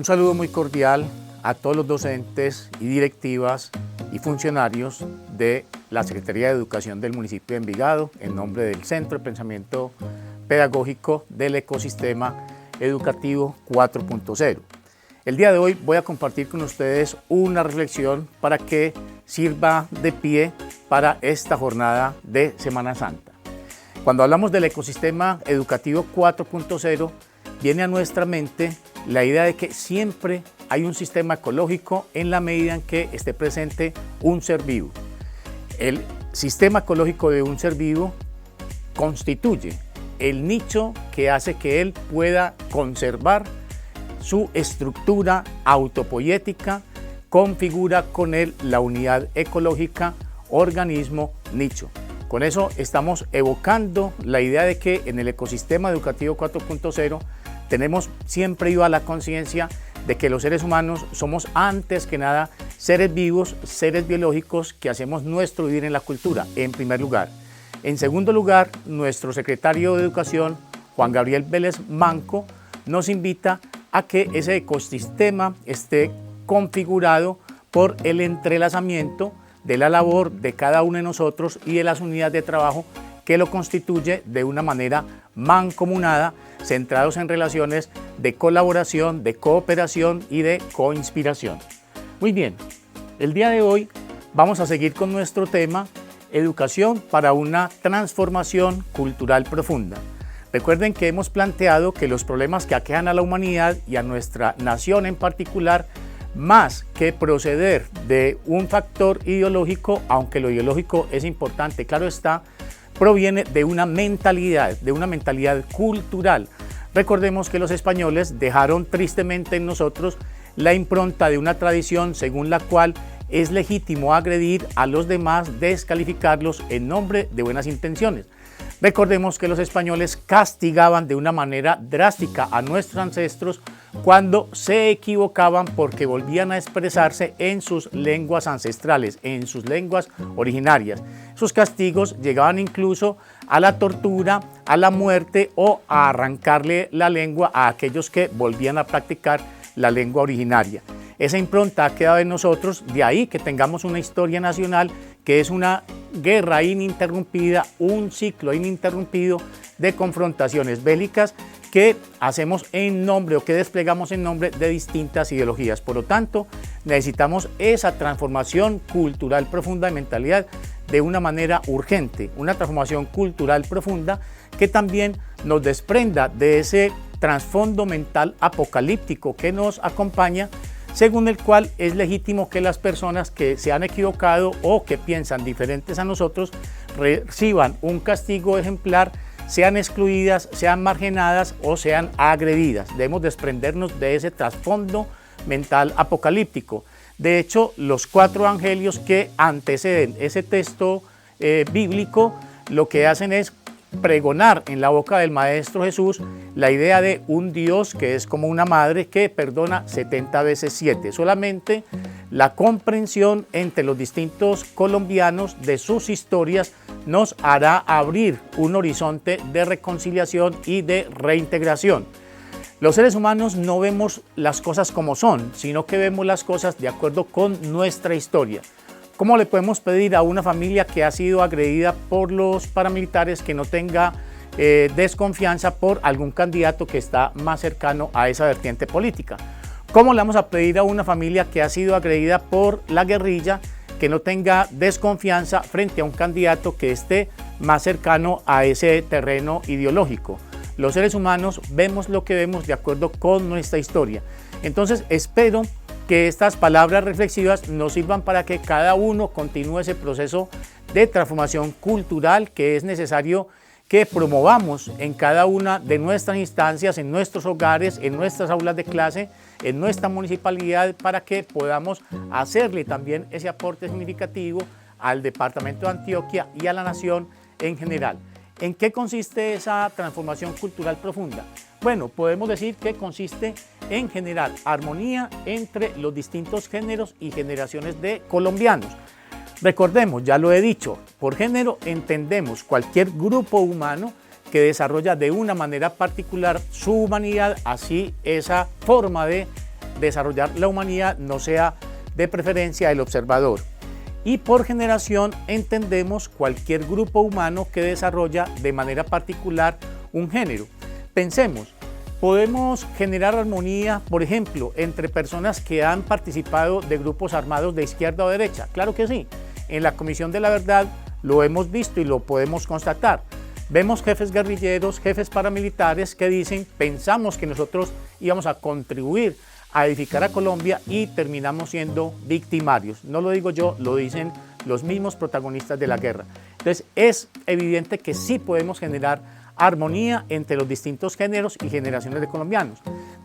Un saludo muy cordial a todos los docentes y directivas y funcionarios de la Secretaría de Educación del municipio de Envigado, en nombre del Centro de Pensamiento Pedagógico del Ecosistema Educativo 4.0. El día de hoy voy a compartir con ustedes una reflexión para que sirva de pie para esta jornada de Semana Santa. Cuando hablamos del Ecosistema Educativo 4.0, viene a nuestra mente la idea de que siempre hay un sistema ecológico en la medida en que esté presente un ser vivo. El sistema ecológico de un ser vivo constituye el nicho que hace que él pueda conservar su estructura autopoyética, configura con él la unidad ecológica organismo-nicho. Con eso estamos evocando la idea de que en el ecosistema educativo 4.0 tenemos siempre viva la conciencia de que los seres humanos somos antes que nada seres vivos, seres biológicos que hacemos nuestro vivir en la cultura, en primer lugar. En segundo lugar, nuestro secretario de Educación, Juan Gabriel Vélez Manco, nos invita a que ese ecosistema esté configurado por el entrelazamiento de la labor de cada uno de nosotros y de las unidades de trabajo que lo constituye de una manera mancomunada, centrados en relaciones de colaboración, de cooperación y de coinspiración. Muy bien, el día de hoy vamos a seguir con nuestro tema Educación para una transformación cultural profunda. Recuerden que hemos planteado que los problemas que aquejan a la humanidad y a nuestra nación en particular, más que proceder de un factor ideológico, aunque lo ideológico es importante, claro está, proviene de una mentalidad cultural. Recordemos que los españoles dejaron tristemente en nosotros la impronta de una tradición según la cual es legítimo agredir a los demás, descalificarlos en nombre de buenas intenciones. Recordemos que los españoles castigaban de una manera drástica a nuestros ancestros cuando se equivocaban porque volvían a expresarse en sus lenguas ancestrales, en sus lenguas originarias. Sus castigos llegaban incluso a la tortura, a la muerte o a arrancarle la lengua a aquellos que volvían a practicar la lengua originaria. Esa impronta ha quedado en nosotros, de ahí que tengamos una historia nacional que es una guerra ininterrumpida, un ciclo ininterrumpido de confrontaciones bélicas que hacemos en nombre o que desplegamos en nombre de distintas ideologías. Por lo tanto, necesitamos esa transformación cultural profunda de mentalidad de una manera urgente, una transformación cultural profunda que también nos desprenda de ese trasfondo mental apocalíptico que nos acompaña, según el cual es legítimo que las personas que se han equivocado o que piensan diferentes a nosotros reciban un castigo ejemplar, sean excluidas, sean marginadas o sean agredidas. Debemos desprendernos de ese trasfondo mental apocalíptico. De hecho, los 4 evangelios que anteceden ese texto bíblico lo que hacen es pregonar en la boca del Maestro Jesús la idea de un Dios que es como una madre que perdona 70 veces 7. Solamente la comprensión entre los distintos colombianos de sus historias nos hará abrir un horizonte de reconciliación y de reintegración. Los seres humanos no vemos las cosas como son, sino que vemos las cosas de acuerdo con nuestra historia. ¿Cómo le podemos pedir a una familia que ha sido agredida por los paramilitares que no tenga desconfianza por algún candidato que está más cercano a esa vertiente política? ¿Cómo le vamos a pedir a una familia que ha sido agredida por la guerrilla que no tenga desconfianza frente a un candidato que esté más cercano a ese terreno ideológico? Los seres humanos vemos lo que vemos de acuerdo con nuestra historia. Entonces espero que estas palabras reflexivas nos sirvan para que cada uno continúe ese proceso de transformación cultural que es necesario que promovamos en cada una de nuestras instancias, en nuestros hogares, en nuestras aulas de clase, en nuestra municipalidad, para que podamos hacerle también ese aporte significativo al departamento de Antioquia y a la nación en general. ¿En qué consiste esa transformación cultural profunda? Bueno, podemos decir que consiste en generar armonía entre los distintos géneros y generaciones de colombianos. Recordemos, ya lo he dicho, por género entendemos cualquier grupo humano que desarrolla de una manera particular su humanidad, así esa forma de desarrollar la humanidad no sea de preferencia del observador. Y por generación entendemos cualquier grupo humano que desarrolla de manera particular un género. Pensemos, podemos generar armonía, por ejemplo, entre personas que han participado de grupos armados de izquierda o derecha. Claro que sí, en la Comisión de la Verdad lo hemos visto y lo podemos constatar. Vemos jefes guerrilleros, jefes paramilitares que dicen, pensamos que nosotros íbamos a contribuir a edificar a Colombia y terminamos siendo victimarios. No lo digo yo, lo dicen los mismos protagonistas de la guerra. Entonces es evidente que sí podemos generar armonía entre los distintos géneros y generaciones de colombianos.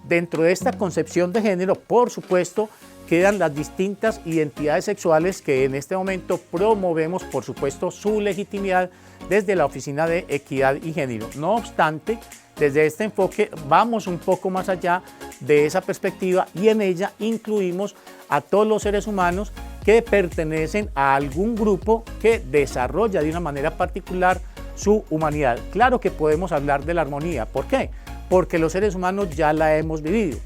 Dentro de esta concepción de género, por supuesto, quedan las distintas identidades sexuales que en este momento promovemos, por supuesto, su legitimidad desde la Oficina de Equidad y Género. No obstante, desde este enfoque vamos un poco más allá de esa perspectiva y en ella incluimos a todos los seres humanos que pertenecen a algún grupo que desarrolla de una manera particular su humanidad. Claro que podemos hablar de la armonía. ¿Por qué? Porque los seres humanos ya la hemos vivido.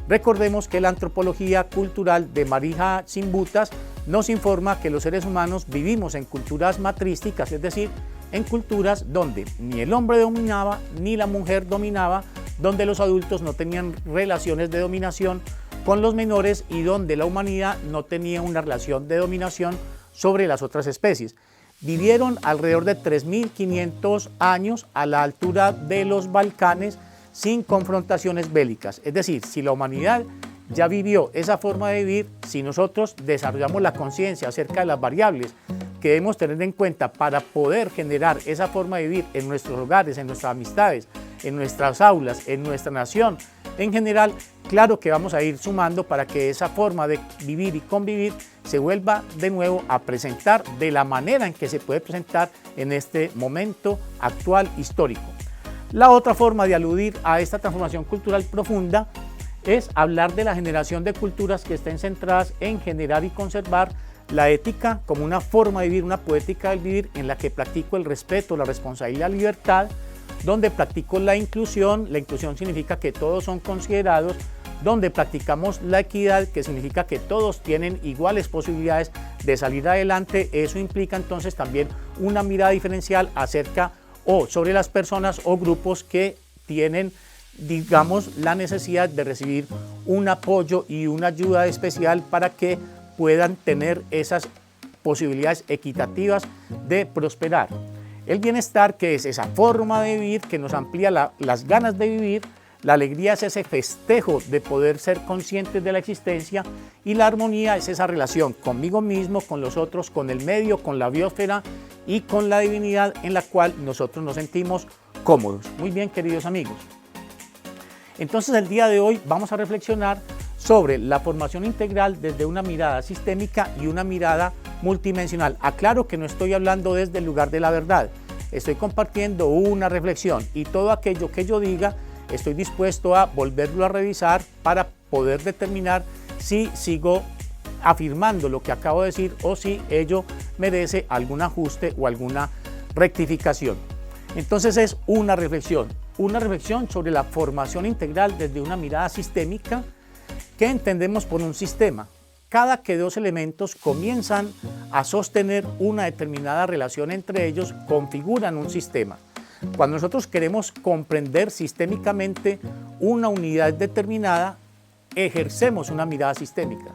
Recordemos que la antropología cultural de Marija Chimbutas nos informa que los seres humanos vivimos en culturas matrísticas, es decir, en culturas donde ni el hombre dominaba ni la mujer dominaba, donde los adultos no tenían relaciones de dominación con los menores y donde la humanidad no tenía una relación de dominación sobre las otras especies. Vivieron alrededor de 3.500 años a la altura de los Balcanes sin confrontaciones bélicas. Es decir, si la humanidad ya vivió esa forma de vivir, si nosotros desarrollamos la conciencia acerca de las variables que debemos tener en cuenta para poder generar esa forma de vivir en nuestros hogares, en nuestras amistades, en nuestras aulas, en nuestra nación, en general, claro que vamos a ir sumando para que esa forma de vivir y convivir se vuelva de nuevo a presentar de la manera en que se puede presentar en este momento actual histórico. La otra forma de aludir a esta transformación cultural profunda es hablar de la generación de culturas que estén centradas en generar y conservar la ética como una forma de vivir, una poética del vivir en la que practico el respeto, la responsabilidad y la libertad, donde practico la inclusión significa que todos son considerados, donde practicamos la equidad, que significa que todos tienen iguales posibilidades de salir adelante. Eso implica entonces también una mirada diferencial acerca o sobre las personas o grupos que tienen, digamos, la necesidad de recibir un apoyo y una ayuda especial para que puedan tener esas posibilidades equitativas de prosperar. El bienestar, que es esa forma de vivir que nos amplía las ganas de vivir, la alegría es ese festejo de poder ser conscientes de la existencia y la armonía es esa relación conmigo mismo, con los otros, con el medio, con la biosfera y con la divinidad en la cual nosotros nos sentimos cómodos. Muy bien, queridos amigos. Entonces el día de hoy vamos a reflexionar sobre la formación integral desde una mirada sistémica y una mirada multidimensional. Aclaro que no estoy hablando desde el lugar de la verdad, estoy compartiendo una reflexión y todo aquello que yo diga estoy dispuesto a volverlo a revisar para poder determinar si sigo afirmando lo que acabo de decir o si ello merece algún ajuste o alguna rectificación. Entonces es una reflexión sobre la formación integral desde una mirada sistémica. ¿Qué entendemos por un sistema? Cada que dos elementos comienzan a sostener una determinada relación entre ellos, configuran un sistema. Cuando nosotros queremos comprender sistémicamente una unidad determinada, ejercemos una mirada sistémica.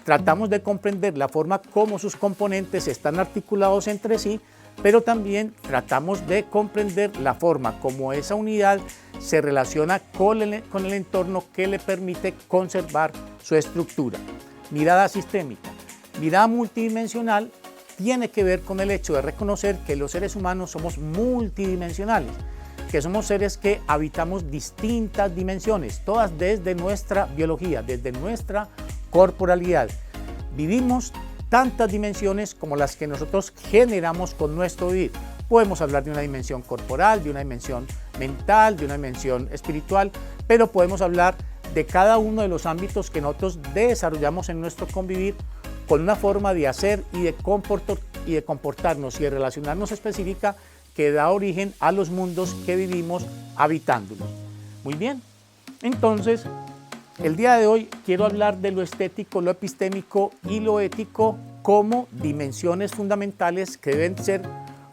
Tratamos de comprender la forma como sus componentes están articulados entre sí, pero también tratamos de comprender la forma como esa unidad se relaciona con el entorno que le permite conservar su estructura. Mirada sistémica. Mirada multidimensional tiene que ver con el hecho de reconocer que los seres humanos somos multidimensionales, que somos seres que habitamos distintas dimensiones, todas desde nuestra biología, desde nuestra corporalidad. Vivimos tantas dimensiones como las que nosotros generamos con nuestro vivir. Podemos hablar de una dimensión corporal, de una dimensión mental, de una dimensión espiritual, pero podemos hablar de cada uno de los ámbitos que nosotros desarrollamos en nuestro convivir con una forma de hacer y de comportarnos y de relacionarnos específica que da origen a los mundos que vivimos habitándolos. Muy bien, entonces El día de hoy quiero hablar de lo estético, lo epistémico y lo ético como dimensiones fundamentales que deben ser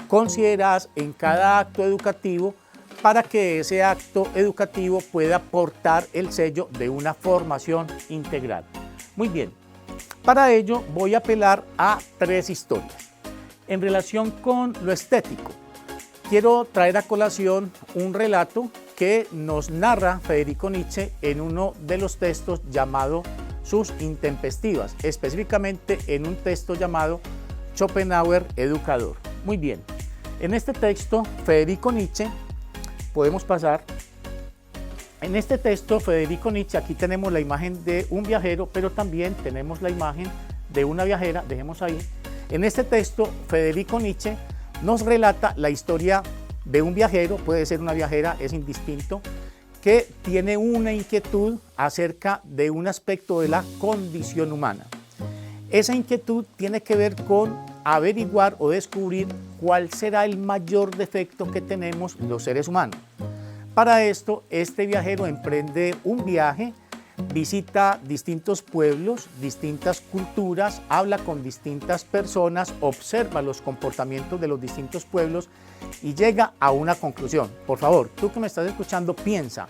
consideradas en cada acto educativo para que ese acto educativo pueda portar el sello de una formación integral. Muy bien, para ello voy a apelar a 3 historias. En relación con lo estético, quiero traer a colación un relato que nos narra Federico Nietzsche en uno de los textos llamado Sus intempestivas, específicamente en un texto llamado Schopenhauer Educador. Muy bien, en este texto Federico Nietzsche, podemos pasar, en este texto Federico Nietzsche, aquí tenemos la imagen de un viajero, pero también tenemos la imagen de una viajera, dejemos ahí. En este texto Federico Nietzsche nos relata la historia de un viajero, puede ser una viajera, es indistinto, que tiene una inquietud acerca de un aspecto de la condición humana. Esa inquietud tiene que ver con averiguar o descubrir cuál será el mayor defecto que tenemos los seres humanos. Para esto, este viajero emprende un viaje, visita distintos pueblos, distintas culturas, habla con distintas personas, observa los comportamientos de los distintos pueblos y llega a una conclusión. Por favor, tú que me estás escuchando, piensa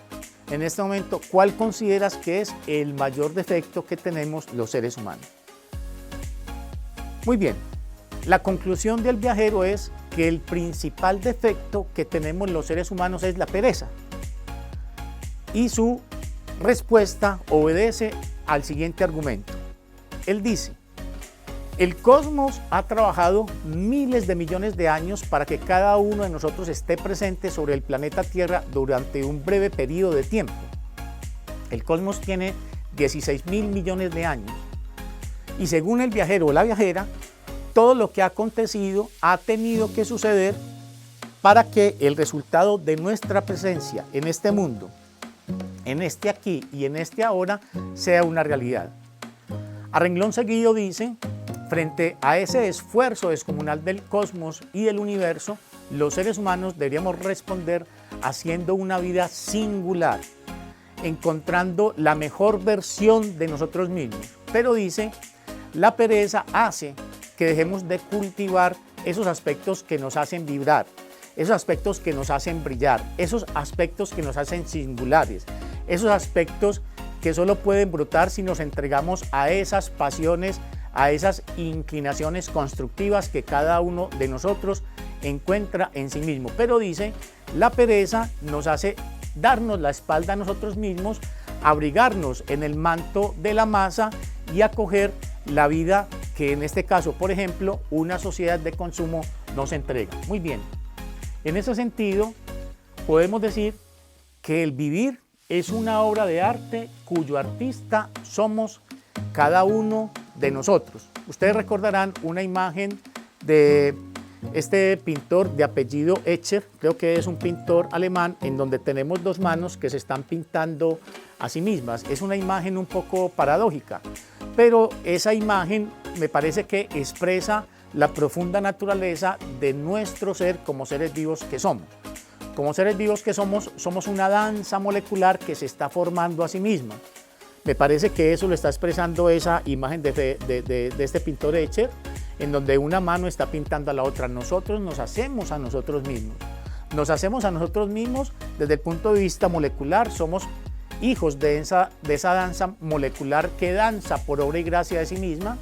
en este momento cuál consideras que es el mayor defecto que tenemos los seres humanos. Muy bien, la conclusión del viajero es que el principal defecto que tenemos los seres humanos es la pereza. Y su respuesta obedece al siguiente argumento. Él dice: el cosmos ha trabajado miles de millones de años para que cada uno de nosotros esté presente sobre el planeta Tierra durante un breve periodo de tiempo. El cosmos tiene 16.000 millones de años. Y según el viajero o la viajera, todo lo que ha acontecido ha tenido que suceder para que el resultado de nuestra presencia en este mundo, en este aquí y en este ahora, sea una realidad. A renglón seguido dice: frente a ese esfuerzo descomunal del cosmos y del universo, los seres humanos deberíamos responder haciendo una vida singular, encontrando la mejor versión de nosotros mismos. Pero dice, la pereza hace que dejemos de cultivar esos aspectos que nos hacen vibrar, esos aspectos que nos hacen brillar, esos aspectos que nos hacen singulares, esos aspectos que solo pueden brotar si nos entregamos a esas pasiones, a esas inclinaciones constructivas que cada uno de nosotros encuentra en sí mismo. Pero dice, la pereza nos hace darnos la espalda a nosotros mismos, abrigarnos en el manto de la masa y acoger la vida que en este caso, por ejemplo, una sociedad de consumo nos entrega. Muy bien, en ese sentido podemos decir que el vivir es una obra de arte cuyo artista somos cada uno de nosotros. Ustedes recordarán una imagen de este pintor de apellido Escher, creo que es un pintor alemán, en donde tenemos 2 manos que se están pintando a sí mismas. Es una imagen un poco paradójica, pero esa imagen me parece que expresa la profunda naturaleza de nuestro ser como seres vivos que somos. Como seres vivos que somos una danza molecular que se está formando a sí misma. Me parece que eso lo está expresando esa imagen de este pintor Escher, en donde una mano está pintando a la otra. Nosotros nos hacemos a nosotros mismos. Nos hacemos a nosotros mismos desde el punto de vista molecular. Somos hijos de esa danza molecular que danza por obra y gracia de sí misma.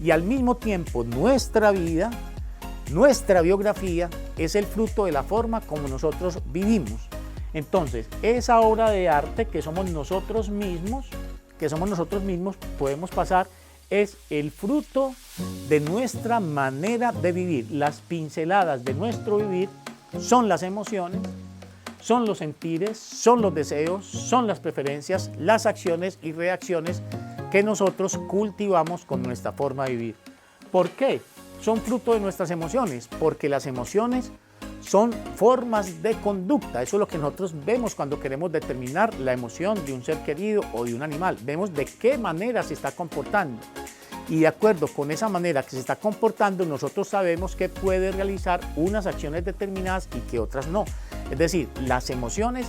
Y al mismo tiempo nuestra vida, nuestra biografía, es el fruto de la forma como nosotros vivimos. Entonces, esa obra de arte que somos nosotros mismos, podemos pasar, es el fruto de nuestra manera de vivir. Las pinceladas de nuestro vivir son las emociones, son los sentires, son los deseos, son las preferencias, las acciones y reacciones que nosotros cultivamos con nuestra forma de vivir. ¿Por qué? Son fruto de nuestras emociones, porque las emociones son formas de conducta. Eso es lo que nosotros vemos cuando queremos determinar la emoción de un ser querido o de un animal. Vemos de qué manera se está comportando. Y de acuerdo con esa manera que se está comportando, nosotros sabemos que puede realizar unas acciones determinadas y que otras no. Es decir, las emociones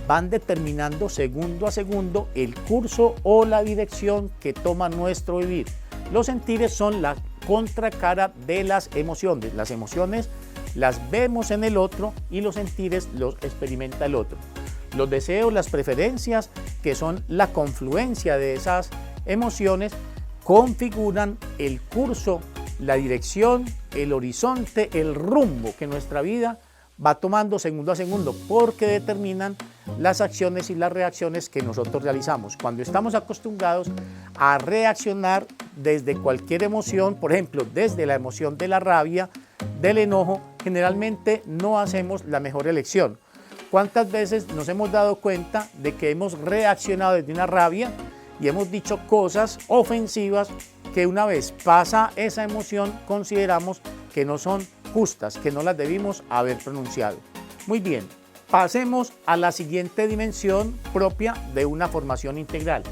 van determinando segundo a segundo el curso o la dirección que toma nuestro vivir. Los sentires son la contracara de las emociones. Las emociones las vemos en el otro y los sentires los experimenta el otro. Los deseos, las preferencias, que son la confluencia de esas emociones, configuran el curso, la dirección, el horizonte, el rumbo que nuestra vida va tomando segundo a segundo, porque determinan las acciones y las reacciones que nosotros realizamos. Cuando estamos acostumbrados a reaccionar desde cualquier emoción, por ejemplo, desde la emoción de la rabia, del enojo, generalmente no hacemos la mejor elección. ¿Cuántas veces nos hemos dado cuenta de que hemos reaccionado desde una rabia y hemos dicho cosas ofensivas que una vez pasa esa emoción consideramos que no son justas, que no las debimos haber pronunciado? Muy bien, pasemos a la siguiente dimensión propia de una formación integral.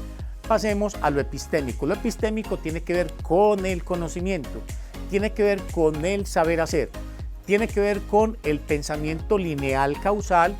Pasemos a lo epistémico. Lo epistémico tiene que ver con el conocimiento, tiene que ver con el saber hacer, tiene que ver con el pensamiento lineal causal,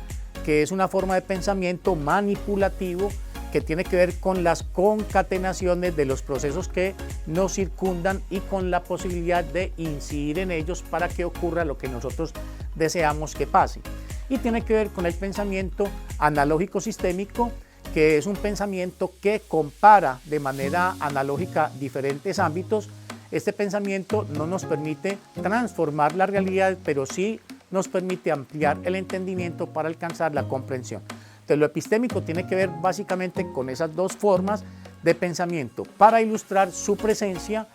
que es una forma de pensamiento manipulativo que tiene que ver con las concatenaciones de los procesos que nos circundan y con la posibilidad de incidir en ellos para que ocurra lo que nosotros deseamos que pase. Y tiene que ver con el pensamiento analógico sistémico, que es un pensamiento que compara de manera analógica diferentes ámbitos. Este pensamiento no nos permite transformar la realidad, pero sí nos permite ampliar el entendimiento para alcanzar la comprensión. Entonces, lo epistémico tiene que ver básicamente con esas dos formas de pensamiento para ilustrar su presencia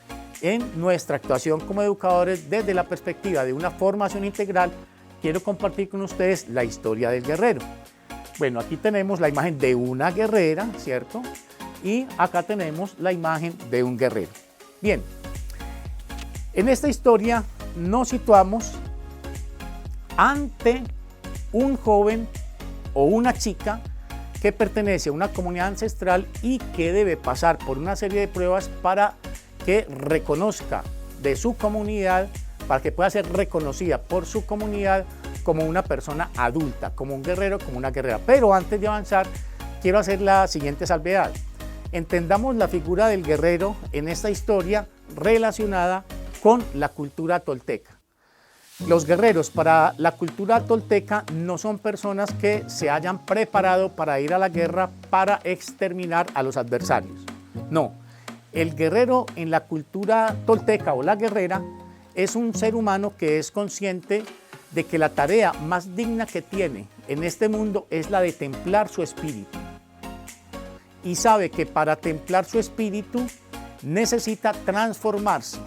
en nuestra actuación como educadores desde la perspectiva de una formación integral. Quiero compartir con ustedes la historia del guerrero. Bueno, aquí tenemos la imagen de una guerrera, ¿cierto? Y acá tenemos la imagen de un guerrero. Bien, en esta historia nos situamos ante un joven o una chica que pertenece a una comunidad ancestral y que debe pasar por una serie de pruebas para que reconozca de su comunidad, para que pueda ser reconocida por su comunidad como una persona adulta, como un guerrero, como una guerrera. Pero antes de avanzar, quiero hacer la siguiente salvedad. Entendamos la figura del guerrero en esta historia relacionada con la cultura tolteca. Los guerreros para la cultura tolteca no son personas que se hayan preparado para ir a la guerra para exterminar a los adversarios. No, el guerrero en la cultura tolteca o la guerrera es un ser humano que es consciente de que la tarea más digna que tiene en este mundo es la de templar su espíritu. Y sabe que para templar su espíritu necesita transformarse.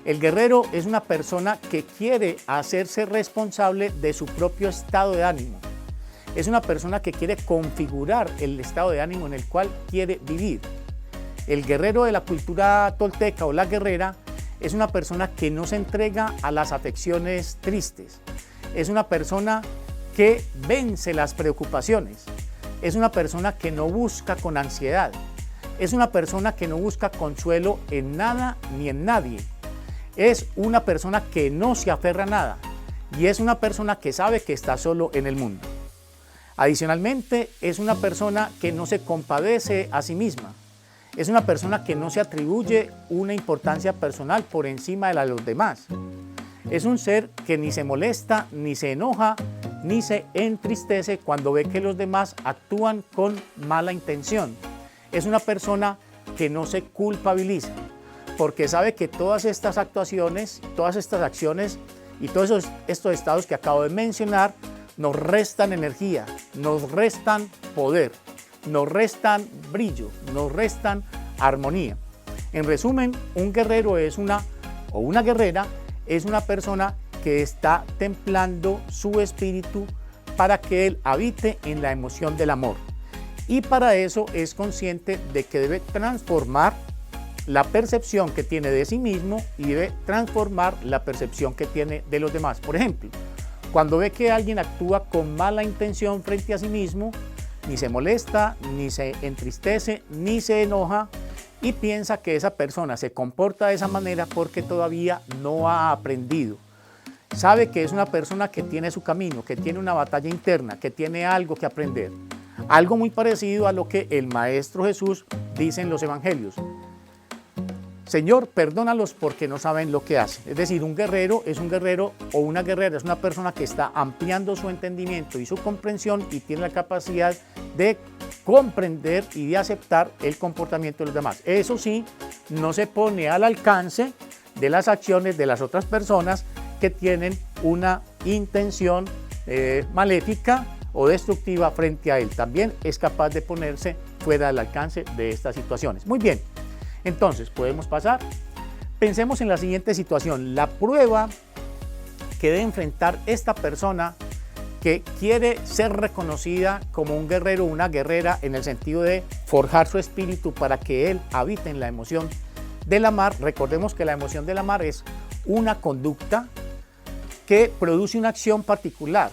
El guerrero es una persona que quiere hacerse responsable de su propio estado de ánimo. Es una persona que quiere configurar el estado de ánimo en el cual quiere vivir. El guerrero de la cultura tolteca o la guerrera es una persona que no se entrega a las afecciones tristes. Es una persona que vence las preocupaciones. Es una persona que no busca con ansiedad. Es una persona que no busca consuelo en nada ni en nadie. Es una persona que no se aferra a nada y es una persona que sabe que está solo en el mundo. Adicionalmente, es una persona que no se compadece a sí misma. Es una persona que no se atribuye una importancia personal por encima de la de los demás. Es un ser que ni se molesta, ni se enoja, ni se entristece cuando ve que los demás actúan con mala intención. Es una persona que no se culpabiliza, porque sabe que todas estas actuaciones, todas estas acciones y todos estos estados que acabo de mencionar nos restan energía, nos restan poder, nos restan brillo, nos restan armonía. En resumen, un guerrero o una guerrera es una persona que está templando su espíritu para que él habite en la emoción del amor. Y para eso es consciente de que debe transformar la percepción que tiene de sí mismo y debe transformar la percepción que tiene de los demás. Por ejemplo, cuando ve que alguien actúa con mala intención frente a sí mismo, ni se molesta, ni se entristece, ni se enoja y piensa que esa persona se comporta de esa manera porque todavía no ha aprendido. sabe que es una persona que tiene su camino, que tiene una batalla interna, que tiene algo que aprender. Algo muy parecido a lo que el Maestro Jesús dice en los Evangelios. Señor, perdónalos porque no saben lo que hacen. Es decir, un guerrero es un guerrero o una guerrera es una persona que está ampliando su entendimiento y su comprensión y tiene la capacidad de comprender y de aceptar el comportamiento de los demás. Eso sí, no se pone al alcance de las acciones de las otras personas que tienen una intención maléfica o destructiva frente a él. También es capaz de ponerse fuera del alcance de estas situaciones. Muy bien. Entonces, podemos pasar. Pensemos en la siguiente situación. La prueba que debe enfrentar esta persona que quiere ser reconocida como un guerrero o una guerrera en el sentido de forjar su espíritu para que él habite en la emoción del amar. Recordemos que la emoción del amar es una conducta que produce una acción particular.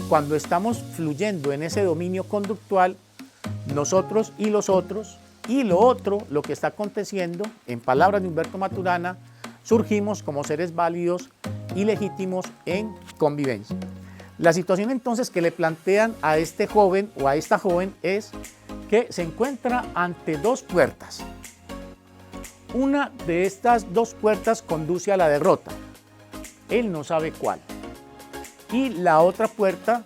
Cuando estamos fluyendo en ese dominio conductual, nosotros y los otros, y lo otro, lo que está aconteciendo, en palabras de Humberto Maturana, surgimos como seres válidos y legítimos en convivencia. La situación entonces que le plantean a este joven o a esta joven es que se encuentra ante dos puertas. Una de estas dos puertas conduce a la derrota. Él no sabe cuál. Y la otra puerta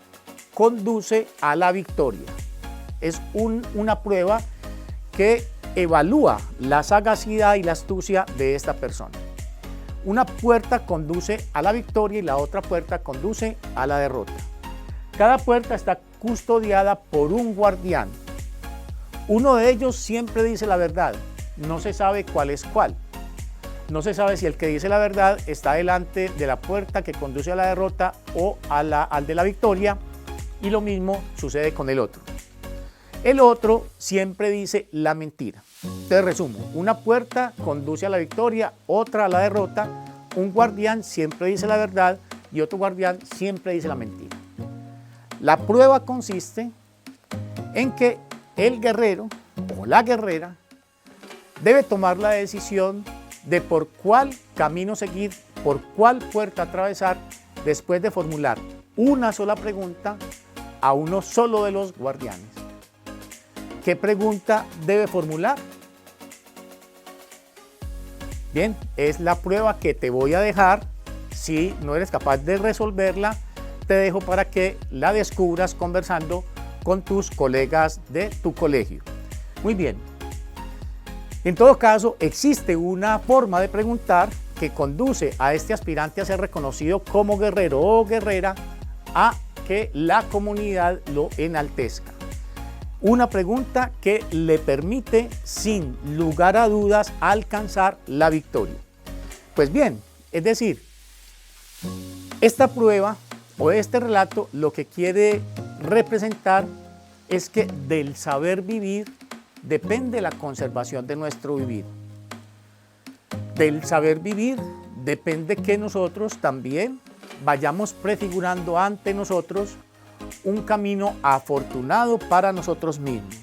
conduce a la victoria. Es una prueba que evalúa la sagacidad y la astucia de esta persona. Una puerta conduce a la victoria y la otra puerta conduce a la derrota. Cada puerta está custodiada por un guardián. Uno de ellos siempre dice la verdad, no se sabe cuál es cuál. No se sabe si el que dice la verdad está delante de la puerta que conduce a la derrota o al de la victoria, y lo mismo sucede con el otro. El otro siempre dice la mentira. Te resumo, una puerta conduce a la victoria, otra a la derrota, un guardián siempre dice la verdad y otro guardián siempre dice la mentira. La prueba consiste en que el guerrero o la guerrera debe tomar la decisión de por cuál camino seguir, por cuál puerta atravesar, después de formular una sola pregunta a uno solo de los guardianes. ¿Qué pregunta debe formular? Bien, es la prueba que te voy a dejar. Si no eres capaz de resolverla, te dejo para que la descubras conversando con tus colegas de tu colegio. Muy bien. En todo caso, existe una forma de preguntar que conduce a este aspirante a ser reconocido como guerrero o guerrera, a que la comunidad lo enaltezca. Una pregunta que le permite, sin lugar a dudas, alcanzar la victoria. Pues bien, es decir, esta prueba o este relato lo que quiere representar es que del saber vivir depende la conservación de nuestro vivir. Del saber vivir depende que nosotros también vayamos prefigurando ante nosotros un camino afortunado para nosotros mismos.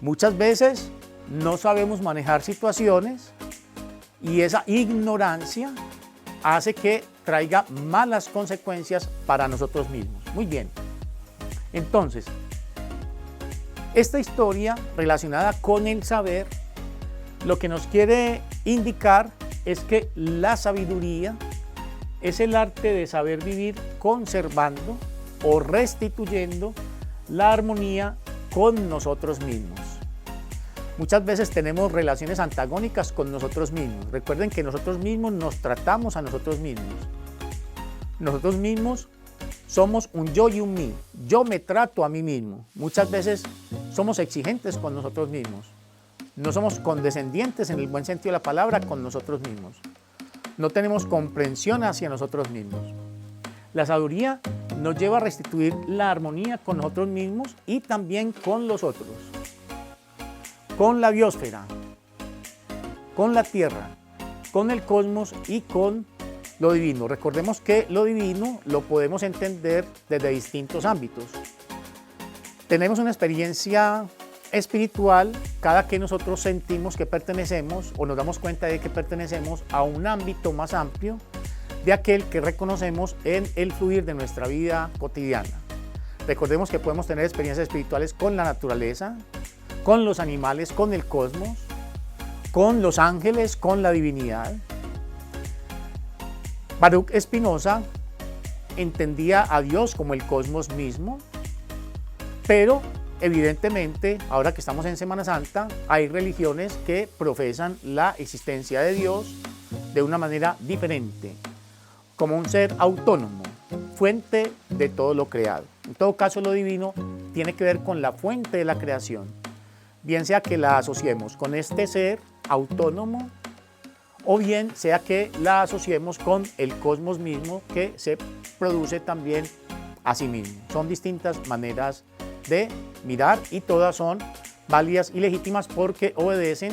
Muchas veces no sabemos manejar situaciones y esa ignorancia hace que traiga malas consecuencias para nosotros mismos. Muy bien. Entonces, esta historia relacionada con el saber, lo que nos quiere indicar es que la sabiduría es el arte de saber vivir conservando o restituyendo la armonía con nosotros mismos. Muchas veces tenemos relaciones antagónicas con nosotros mismos. Recuerden que nosotros mismos nos tratamos a nosotros mismos. Nosotros mismos somos un yo y un mí. Yo me trato a mí mismo. Muchas veces somos exigentes con nosotros mismos. No somos condescendientes en el buen sentido de la palabra con nosotros mismos. No tenemos comprensión hacia nosotros mismos. La sabiduría nos lleva a restituir la armonía con nosotros mismos y también con los otros, con la biosfera, con la tierra, con el cosmos y con lo divino. Recordemos que lo divino lo podemos entender desde distintos ámbitos. Tenemos una experiencia espiritual cada que nosotros sentimos que pertenecemos o nos damos cuenta de que pertenecemos a un ámbito más amplio de aquel que reconocemos en el fluir de nuestra vida cotidiana. Recordemos que podemos tener experiencias espirituales con la naturaleza, con los animales, con el cosmos, con los ángeles, con la divinidad. Baruch Spinoza entendía a Dios como el cosmos mismo, pero evidentemente, ahora que estamos en Semana Santa, hay religiones que profesan la existencia de Dios de una manera diferente, como un ser autónomo, fuente de todo lo creado. En todo caso, lo divino tiene que ver con la fuente de la creación, bien sea que la asociemos con este ser autónomo o bien sea que la asociemos con el cosmos mismo que se produce también a sí mismo. Son distintas maneras de mirar y todas son válidas y legítimas porque obedecen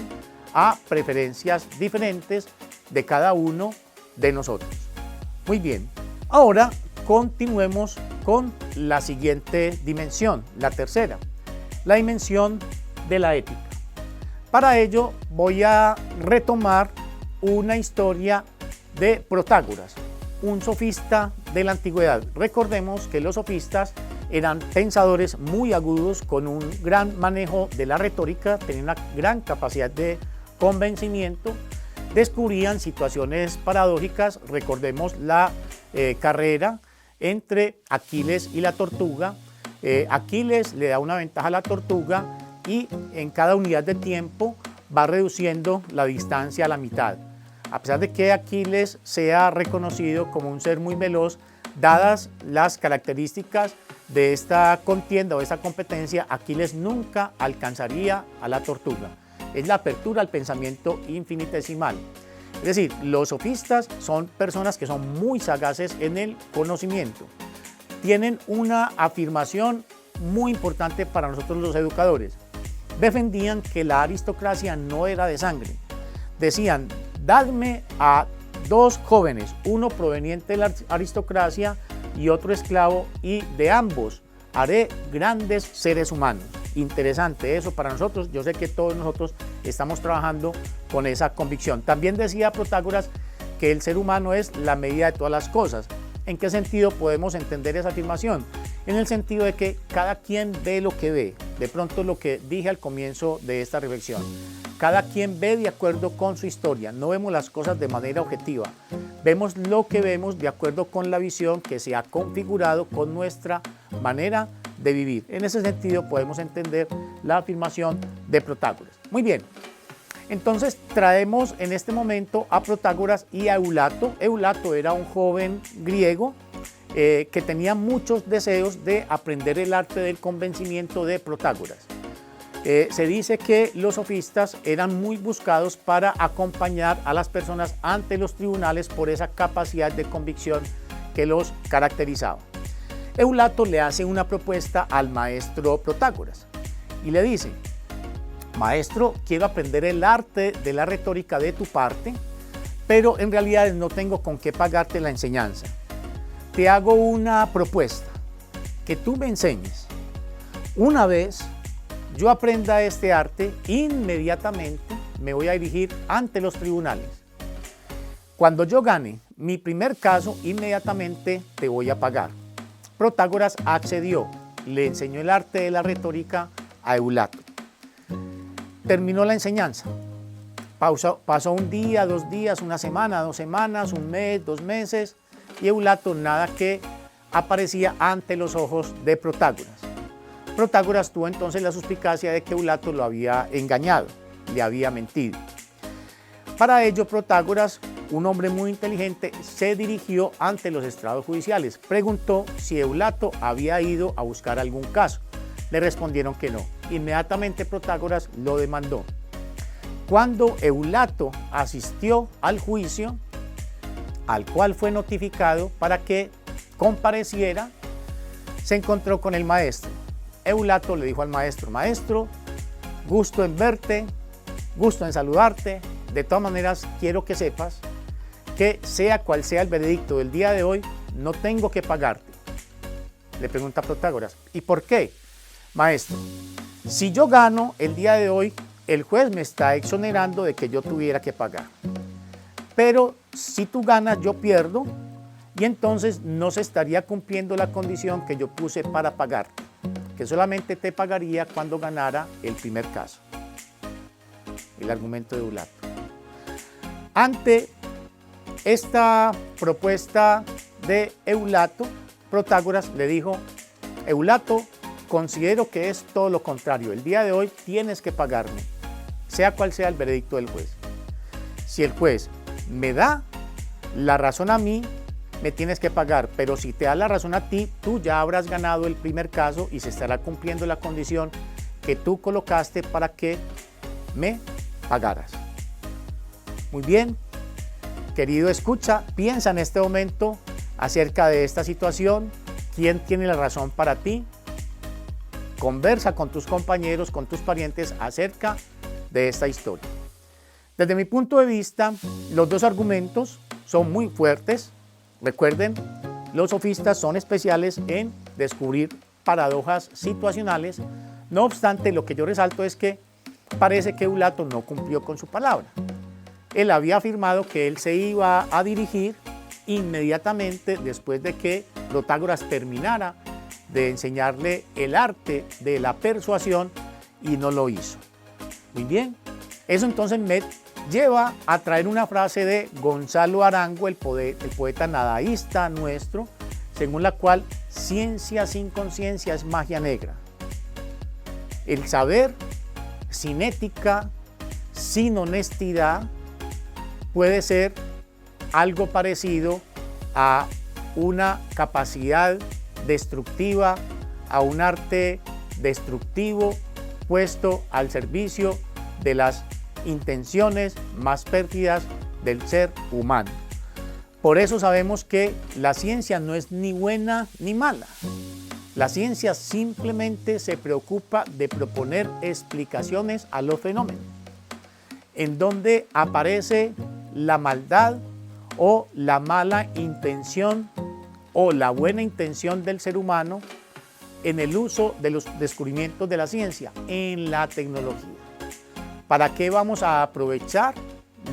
a preferencias diferentes de cada uno de nosotros. Muy bien, ahora continuemos con la siguiente dimensión, la tercera, la dimensión de la ética. Para ello voy a retomar una historia de Protágoras, un sofista de la antigüedad. Recordemos que los sofistas eran pensadores muy agudos con un gran manejo de la retórica, tenían una gran capacidad de convencimiento, descubrían situaciones paradójicas. Recordemos la carrera entre Aquiles y la tortuga. Aquiles le da una ventaja a la tortuga y en cada unidad de tiempo va reduciendo la distancia a la mitad. A pesar de que Aquiles sea reconocido como un ser muy veloz, dadas las características de esta contienda o esta competencia, Aquiles nunca alcanzaría a la tortuga. Es la apertura al pensamiento infinitesimal. Es decir, los sofistas son personas que son muy sagaces en el conocimiento. Tienen una afirmación muy importante para nosotros los educadores. Defendían que la aristocracia no era de sangre. Decían, dadme a dos jóvenes, uno proveniente de la aristocracia y otro esclavo, y de ambos haré grandes seres humanos. Interesante eso para nosotros. Yo sé que todos nosotros estamos trabajando con esa convicción. También decía Protágoras que el ser humano es la medida de todas las cosas. ¿En qué sentido podemos entender esa afirmación? En el sentido de que cada quien ve lo que ve. De pronto lo que dije al comienzo de esta reflexión. Cada quien ve de acuerdo con su historia. No vemos las cosas de manera objetiva. Vemos lo que vemos de acuerdo con la visión que se ha configurado con nuestra manera de vivir. En ese sentido podemos entender la afirmación de Protágoras. Muy bien. Entonces traemos en este momento a Protágoras y a Eulato. Eulato era un joven griego que tenía muchos deseos de aprender el arte del convencimiento de Protágoras. Se dice que los sofistas eran muy buscados para acompañar a las personas ante los tribunales por esa capacidad de convicción que los caracterizaba. Eulato le hace una propuesta al maestro Protágoras y le dice: maestro, quiero aprender el arte de la retórica de tu parte, pero en realidad no tengo con qué pagarte la enseñanza. Te hago una propuesta, que tú me enseñes. Una vez yo aprenda este arte, inmediatamente me voy a dirigir ante los tribunales. Cuando yo gane mi primer caso, inmediatamente te voy a pagar. Protágoras accedió, le enseñó el arte de la retórica a Eulato. Terminó la enseñanza. Pasó un día, 2 días, una semana, 2 semanas, un mes, 2 meses, y Eulato nada que aparecía ante los ojos de Protágoras. Protágoras tuvo entonces la suspicacia de que Eulato lo había engañado, le había mentido. Para ello, Protágoras, un hombre muy inteligente, se dirigió ante los estrados judiciales. Preguntó si Eulato había ido a buscar algún caso. Le respondieron que no. Inmediatamente Protágoras lo demandó. Cuando Eulato asistió al juicio, al cual fue notificado para que compareciera, se encontró con el maestro. Eulato le dijo al maestro: maestro, gusto en verte, gusto en saludarte. De todas maneras, quiero que sepas que sea cual sea el veredicto del día de hoy, no tengo que pagarte. Le pregunta Protágoras: ¿y por qué? Maestro, si yo gano el día de hoy, el juez me está exonerando de que yo tuviera que pagar. Pero si tú ganas, yo pierdo, y entonces no se estaría cumpliendo la condición que yo puse para pagarte, que solamente te pagaría cuando ganara el primer caso. El argumento de Eulato. Ante esta propuesta de Eulato, Protágoras le dijo: Eulato, considero que es todo lo contrario. El día de hoy tienes que pagarme, sea cual sea el veredicto del juez. Si el juez me da la razón a mí, me tienes que pagar, pero si te da la razón a ti, tú ya habrás ganado el primer caso y se estará cumpliendo la condición que tú colocaste para que me pagaras. Muy bien, querido escucha, piensa en este momento acerca de esta situación. ¿Quién tiene la razón para ti? Conversa con tus compañeros, con tus parientes acerca de esta historia. Desde mi punto de vista, los dos argumentos son muy fuertes. Recuerden, los sofistas son especiales en descubrir paradojas situacionales. No obstante, lo que yo resalto es que parece que Eulato no cumplió con su palabra. Él había afirmado que él se iba a dirigir inmediatamente después de que Protágoras terminara de enseñarle el arte de la persuasión y no lo hizo. Muy bien, eso entonces me lleva a traer una frase de Gonzalo Arango, el poeta nadaísta nuestro, según la cual ciencia sin conciencia es magia negra. El saber sin ética, sin honestidad, puede ser algo parecido a una capacidad destructiva, a un arte destructivo puesto al servicio de las intenciones más pérfidas del ser humano. Por eso sabemos que la ciencia no es ni buena ni mala. La ciencia simplemente se preocupa de proponer explicaciones a los fenómenos. En donde aparece la maldad o la mala intención o la buena intención del ser humano en el uso de los descubrimientos de la ciencia, en la tecnología. ¿Para qué vamos a aprovechar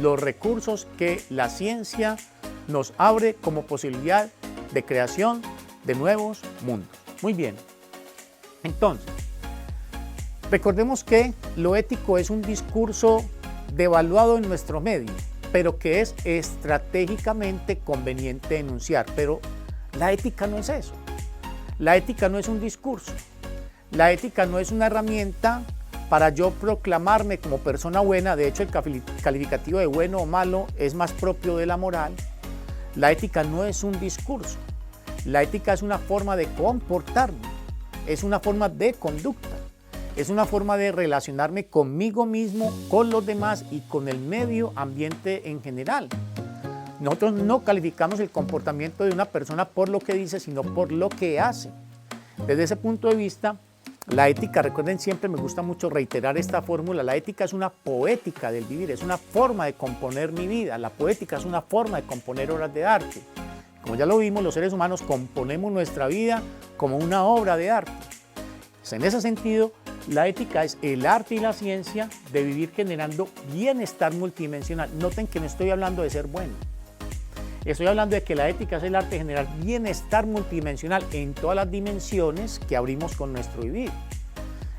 los recursos que la ciencia nos abre como posibilidad de creación de nuevos mundos? Muy bien. Entonces, recordemos que lo ético es un discurso devaluado en nuestro medio, pero que es estratégicamente conveniente enunciar. Pero la ética no es eso. La ética no es un discurso. La ética no es una herramienta para yo proclamarme como persona buena. De hecho, el calificativo de bueno o malo es más propio de la moral. La ética no es un discurso. La ética es una forma de comportarme, es una forma de conducta, es una forma de relacionarme conmigo mismo, con los demás y con el medio ambiente en general. Nosotros no calificamos el comportamiento de una persona por lo que dice, sino por lo que hace. Desde ese punto de vista, la ética, recuerden siempre, me gusta mucho reiterar esta fórmula, la ética es una poética del vivir, es una forma de componer mi vida, la poética es una forma de componer obras de arte. Como ya lo vimos, los seres humanos componemos nuestra vida como una obra de arte. En ese sentido, la ética es el arte y la ciencia de vivir generando bienestar multidimensional. Noten que no estoy hablando de ser bueno. Estoy hablando de que la ética es el arte de generar bienestar multidimensional en todas las dimensiones que abrimos con nuestro vivir.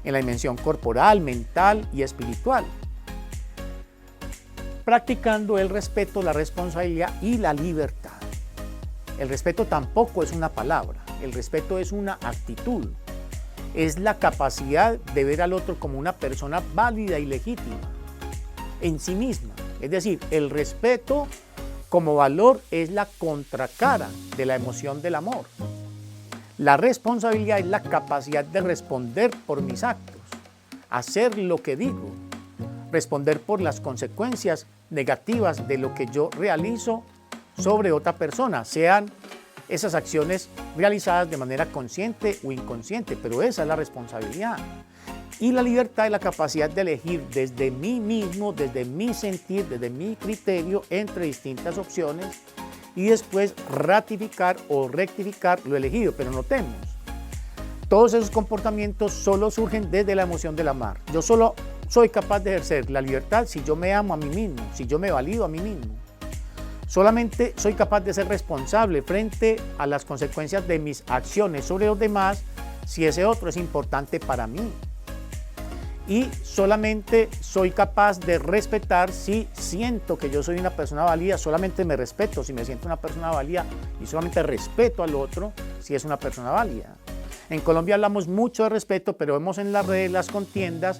En la dimensión corporal, mental y espiritual. Practicando el respeto, la responsabilidad y la libertad. El respeto tampoco es una palabra, el respeto es una actitud. Es la capacidad de ver al otro como una persona válida y legítima en sí misma. Es decir, el respeto como valor es la contracara de la emoción del amor. La responsabilidad es la capacidad de responder por mis actos, hacer lo que digo, responder por las consecuencias negativas de lo que yo realizo sobre otra persona, sean esas acciones realizadas de manera consciente o inconsciente, pero esa es la responsabilidad. Y la libertad es la capacidad de elegir desde mí mismo, desde mi sentir, desde mi criterio, entre distintas opciones y después ratificar o rectificar lo elegido. Pero notemos, todos esos comportamientos solo surgen desde la emoción del amar. Yo solo soy capaz de ejercer la libertad si yo me amo a mí mismo, si yo me valido a mí mismo. Solamente soy capaz de ser responsable frente a las consecuencias de mis acciones sobre los demás si ese otro es importante para mí. Y solamente soy capaz de respetar si siento que yo soy una persona válida, solamente me respeto si me siento una persona válida y solamente respeto al otro si es una persona válida. En Colombia hablamos mucho de respeto, pero vemos en las redes las contiendas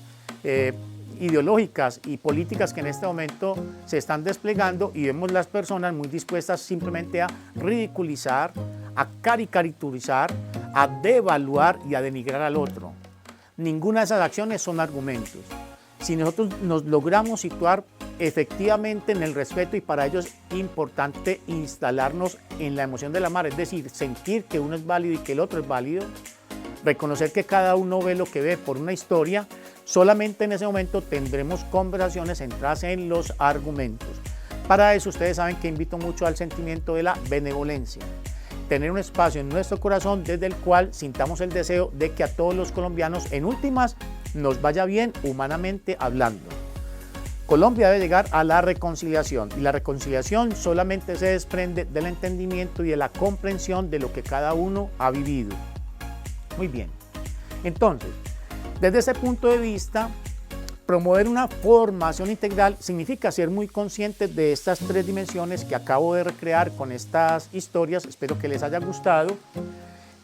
ideológicas y políticas que en este momento se están desplegando y vemos las personas muy dispuestas simplemente a ridiculizar, a caricaturizar, a devaluar y a denigrar al otro. Ninguna de esas acciones son argumentos. Si nosotros nos logramos situar efectivamente en el respeto, y para ello es importante instalarnos en la emoción del amar, es decir, sentir que uno es válido y que el otro es válido, reconocer que cada uno ve lo que ve por una historia, solamente en ese momento tendremos conversaciones centradas en los argumentos. Para eso ustedes saben que invito mucho al sentimiento de la benevolencia. Tener un espacio en nuestro corazón desde el cual sintamos el deseo de que a todos los colombianos en últimas nos vaya bien humanamente hablando. Colombia debe llegar a la reconciliación y la reconciliación solamente se desprende del entendimiento y de la comprensión de lo que cada uno ha vivido. Muy bien, entonces, desde ese punto de vista, promover una formación integral significa ser muy conscientes de estas tres dimensiones que acabo de recrear con estas historias. Espero que les haya gustado.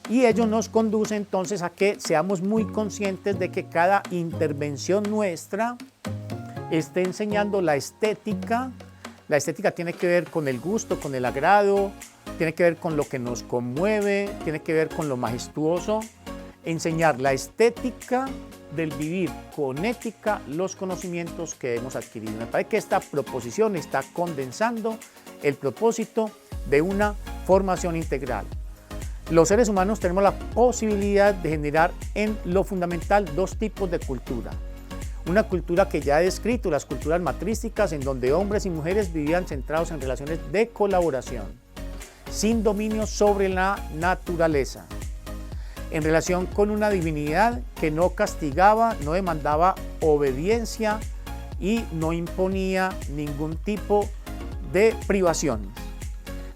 Y ello nos conduce entonces a que seamos muy conscientes de que cada intervención nuestra esté enseñando la estética. La estética tiene que ver con el gusto, con el agrado, tiene que ver con lo que nos conmueve, tiene que ver con lo majestuoso. Enseñar la estética del vivir con ética los conocimientos que hemos adquirido. Me parece que esta proposición está condensando el propósito de una formación integral. Los seres humanos tenemos la posibilidad de generar en lo fundamental dos tipos de cultura. Una cultura que ya he descrito, las culturas matrísticas, en donde hombres y mujeres vivían centrados en relaciones de colaboración, sin dominio sobre la naturaleza, en relación con una divinidad que no castigaba, no demandaba obediencia y no imponía ningún tipo de privaciones.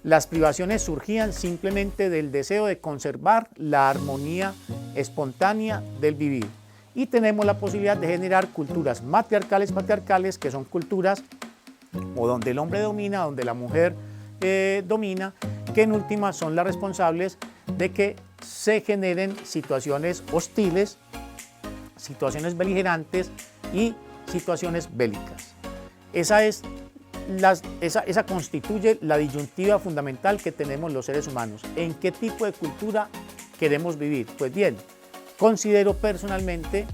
Las privaciones surgían simplemente del deseo de conservar la armonía espontánea del vivir. Y tenemos la posibilidad de generar culturas matriarcales, que son culturas o donde el hombre domina, donde la mujer domina, que en última son las responsables de que se generen situaciones hostiles, situaciones beligerantes y situaciones bélicas. Esa constituye la disyuntiva fundamental que tenemos los seres humanos. ¿En qué tipo de cultura queremos vivir? Pues bien, considero personalmente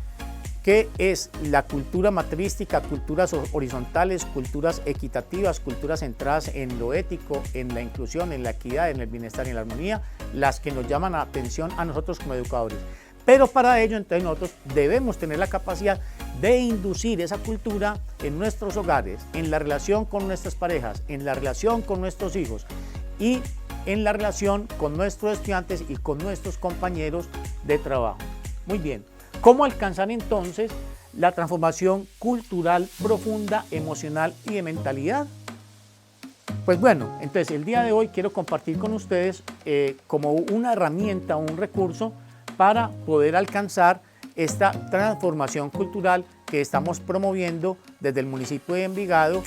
que es la cultura matrística, culturas horizontales, culturas equitativas, culturas centradas en lo ético, en la inclusión, en la equidad, en el bienestar y en la armonía, las que nos llaman la atención a nosotros como educadores. Pero para ello, entonces, nosotros debemos tener la capacidad de inducir esa cultura en nuestros hogares, en la relación con nuestras parejas, en la relación con nuestros hijos y en la relación con nuestros estudiantes y con nuestros compañeros de trabajo. Muy bien. ¿Cómo alcanzar entonces la transformación cultural profunda, emocional y de mentalidad? Pues bueno, entonces el día de hoy quiero compartir con ustedes como una herramienta, un recurso para poder alcanzar esta transformación cultural que estamos promoviendo desde el municipio de Envigado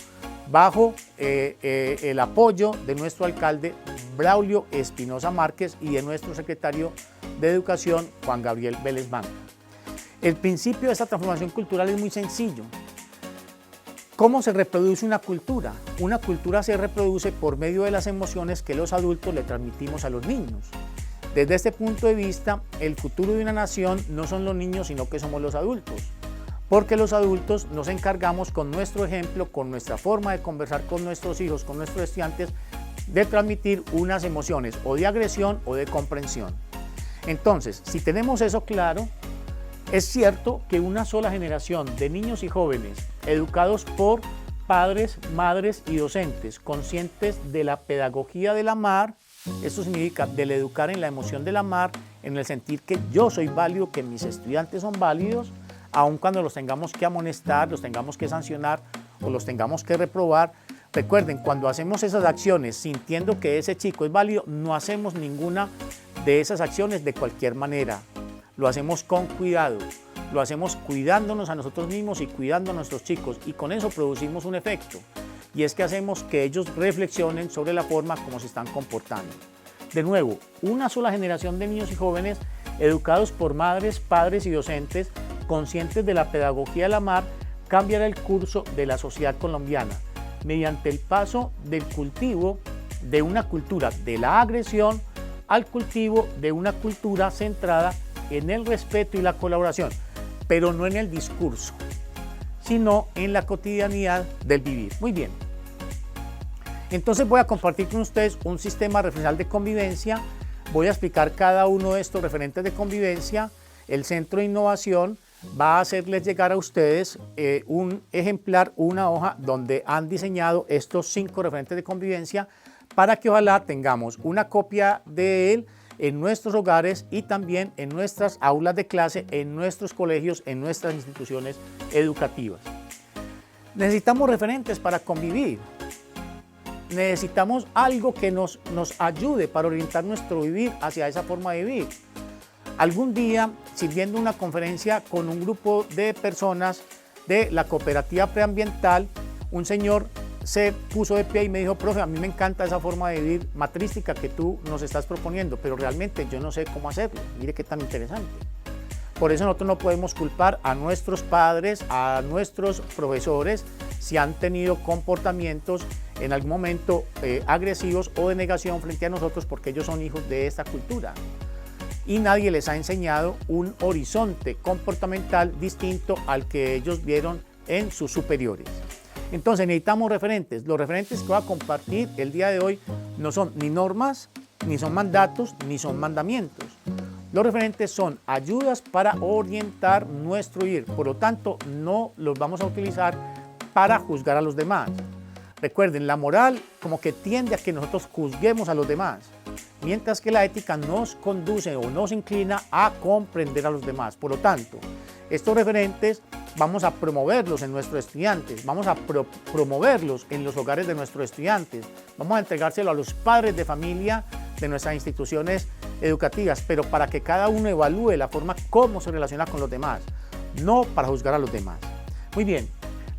bajo el apoyo de nuestro alcalde Braulio Espinosa Márquez y de nuestro secretario de Educación Juan Gabriel Vélez Manga. El principio de esta transformación cultural es muy sencillo. ¿Cómo se reproduce una cultura? Una cultura se reproduce por medio de las emociones que los adultos le transmitimos a los niños. Desde este punto de vista, el futuro de una nación no son los niños, sino que somos los adultos. Porque los adultos nos encargamos con nuestro ejemplo, con nuestra forma de conversar con nuestros hijos, con nuestros estudiantes, de transmitir unas emociones o de agresión o de comprensión. Entonces, si tenemos eso claro, es cierto que una sola generación de niños y jóvenes educados por padres, madres y docentes conscientes de la pedagogía del amar, esto significa del educar en la emoción del amar, en el sentir que yo soy válido, que mis estudiantes son válidos, aun cuando los tengamos que amonestar, los tengamos que sancionar o los tengamos que reprobar, Recuerden, cuando hacemos esas acciones sintiendo que ese chico es válido, no hacemos ninguna de esas acciones de cualquier manera. Lo hacemos con cuidado, lo hacemos cuidándonos a nosotros mismos y cuidando a nuestros chicos, y con eso producimos un efecto, y es que hacemos que ellos reflexionen sobre la forma como se están comportando. De nuevo, una sola generación de niños y jóvenes educados por madres, padres y docentes conscientes de la pedagogía del amar cambiará el curso de la sociedad colombiana mediante el paso del cultivo de una cultura de la agresión al cultivo de una cultura centrada en el respeto y la colaboración, pero no en el discurso, sino en la cotidianidad del vivir. Muy bien. Entonces voy a compartir con ustedes un sistema referencial de convivencia. Voy a explicar cada uno de estos referentes de convivencia. El Centro de Innovación va a hacerles llegar a ustedes un ejemplar, una hoja donde han diseñado estos 5 referentes de convivencia para que ojalá tengamos una copia de él en nuestros hogares y también en nuestras aulas de clase, en nuestros colegios, en nuestras instituciones educativas. Necesitamos referentes para convivir. Necesitamos algo que nos ayude para orientar nuestro vivir hacia esa forma de vivir. Algún día, sirviendo una conferencia con un grupo de personas de la cooperativa preambiental, un señor se puso de pie y me dijo: profe, a mí me encanta esa forma de vivir matrística que tú nos estás proponiendo, pero realmente yo no sé cómo hacerlo. Mire qué tan interesante. Por eso nosotros no podemos culpar a nuestros padres, a nuestros profesores, si han tenido comportamientos en algún momento agresivos o de negación frente a nosotros, porque ellos son hijos de esta cultura. Y nadie les ha enseñado un horizonte comportamental distinto al que ellos vieron en sus superiores. Entonces necesitamos referentes. Los referentes que voy a compartir el día de hoy no son ni normas, ni son mandatos, ni son mandamientos. Los referentes son ayudas para orientar nuestro vivir. Por lo tanto, no los vamos a utilizar para juzgar a los demás. Recuerden, la moral como que tiende a que nosotros juzguemos a los demás, mientras que la ética nos conduce o nos inclina a comprender a los demás. Por lo tanto, estos referentes vamos a promoverlos en nuestros estudiantes, vamos a promoverlos en los hogares de nuestros estudiantes, vamos a entregárselo a los padres de familia de nuestras instituciones educativas, pero para que cada uno evalúe la forma como se relaciona con los demás, no para juzgar a los demás. Muy bien,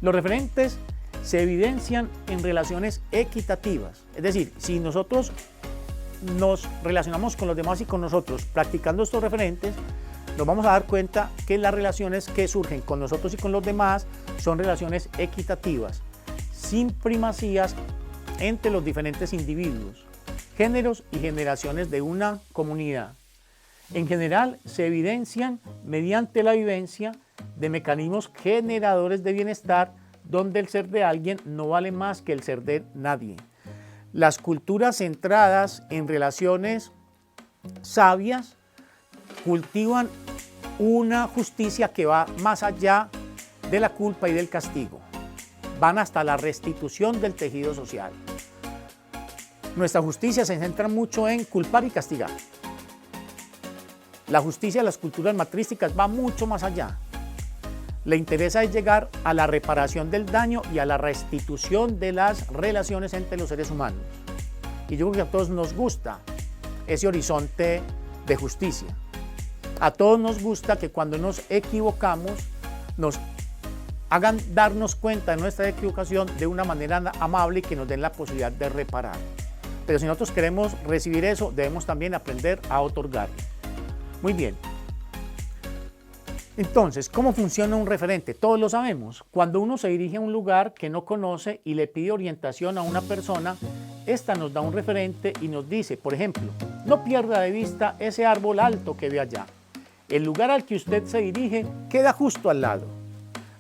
los referentes se evidencian en relaciones equitativas, es decir, si nosotros nos relacionamos con los demás y con nosotros practicando estos referentes, nos vamos a dar cuenta que las relaciones que surgen con nosotros y con los demás son relaciones equitativas, sin primacías entre los diferentes individuos, géneros y generaciones de una comunidad. En general, se evidencian mediante la vivencia de mecanismos generadores de bienestar, donde el ser de alguien no vale más que el ser de nadie. Las culturas centradas en relaciones sabias cultivan una justicia que va más allá de la culpa y del castigo. Van hasta la restitución del tejido social. Nuestra justicia se centra mucho en culpar y castigar. La justicia de las culturas matrísticas va mucho más allá. Le interesa es llegar a la reparación del daño y a la restitución de las relaciones entre los seres humanos. Y yo creo que a todos nos gusta ese horizonte de justicia. A todos nos gusta que cuando nos equivocamos nos hagan darnos cuenta de nuestra equivocación de una manera amable y que nos den la posibilidad de reparar. Pero si nosotros queremos recibir eso, debemos también aprender a otorgarlo. Muy bien. Entonces, ¿cómo funciona un referente? Todos lo sabemos. Cuando uno se dirige a un lugar que no conoce y le pide orientación a una persona, esta nos da un referente y nos dice, por ejemplo, no pierda de vista ese árbol alto que ve allá. El lugar al que usted se dirige queda justo al lado.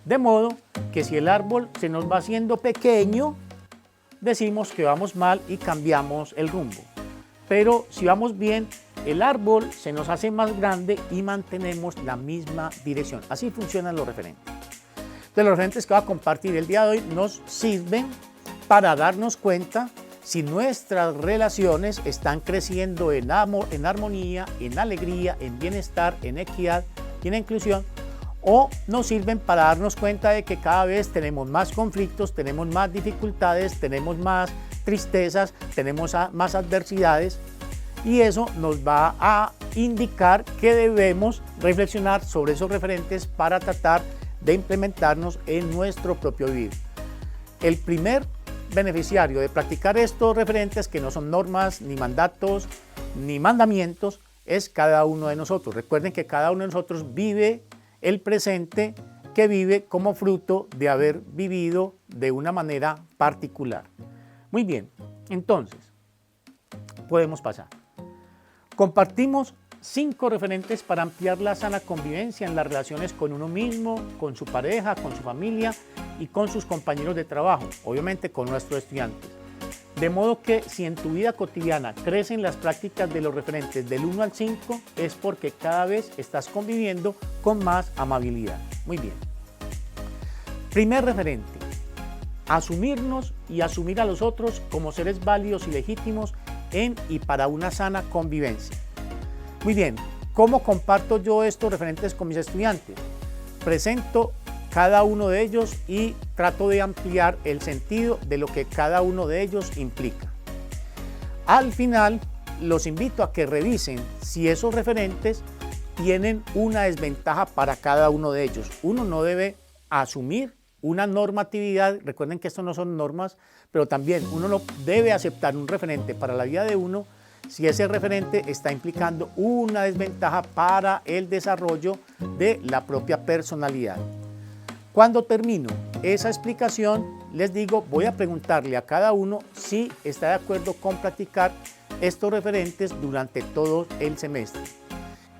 De modo que si el árbol se nos va haciendo pequeño, decimos que vamos mal y cambiamos el rumbo. Pero si vamos bien, el árbol se nos hace más grande y mantenemos la misma dirección. Así funcionan los referentes. Entonces, los referentes que voy a compartir el día de hoy nos sirven para darnos cuenta si nuestras relaciones están creciendo en amor, en armonía, en alegría, en bienestar, en equidad y en inclusión, o nos sirven para darnos cuenta de que cada vez tenemos más conflictos, tenemos más dificultades, tenemos más tristezas, tenemos más adversidades, y eso nos va a indicar que debemos reflexionar sobre esos referentes para tratar de implementarnos en nuestro propio vivir. El primer beneficiario de practicar estos referentes, que no son normas, ni mandatos, ni mandamientos, es cada uno de nosotros. Recuerden que cada uno de nosotros vive el presente, que vive como fruto de haber vivido de una manera particular. Muy bien, entonces, podemos pasar. Compartimos 5 referentes para ampliar la sana convivencia en las relaciones con uno mismo, con su pareja, con su familia y con sus compañeros de trabajo, obviamente con nuestros estudiantes. De modo que si en tu vida cotidiana crecen las prácticas de los referentes del 1 al 5, es porque cada vez estás conviviendo con más amabilidad. Muy bien. Primer referente: asumirnos y asumir a los otros como seres válidos y legítimos en y para una sana convivencia. Muy bien, ¿cómo comparto yo estos referentes con mis estudiantes? Presento cada uno de ellos y trato de ampliar el sentido de lo que cada uno de ellos implica. Al final, los invito a que revisen si esos referentes tienen una desventaja para cada uno de ellos. Uno no debe asumir una normatividad, recuerden que esto no son normas, pero también uno no debe aceptar un referente para la vida de uno si ese referente está implicando una desventaja para el desarrollo de la propia personalidad. Cuando termino esa explicación, les digo, voy a preguntarle a cada uno si está de acuerdo con practicar estos referentes durante todo el semestre.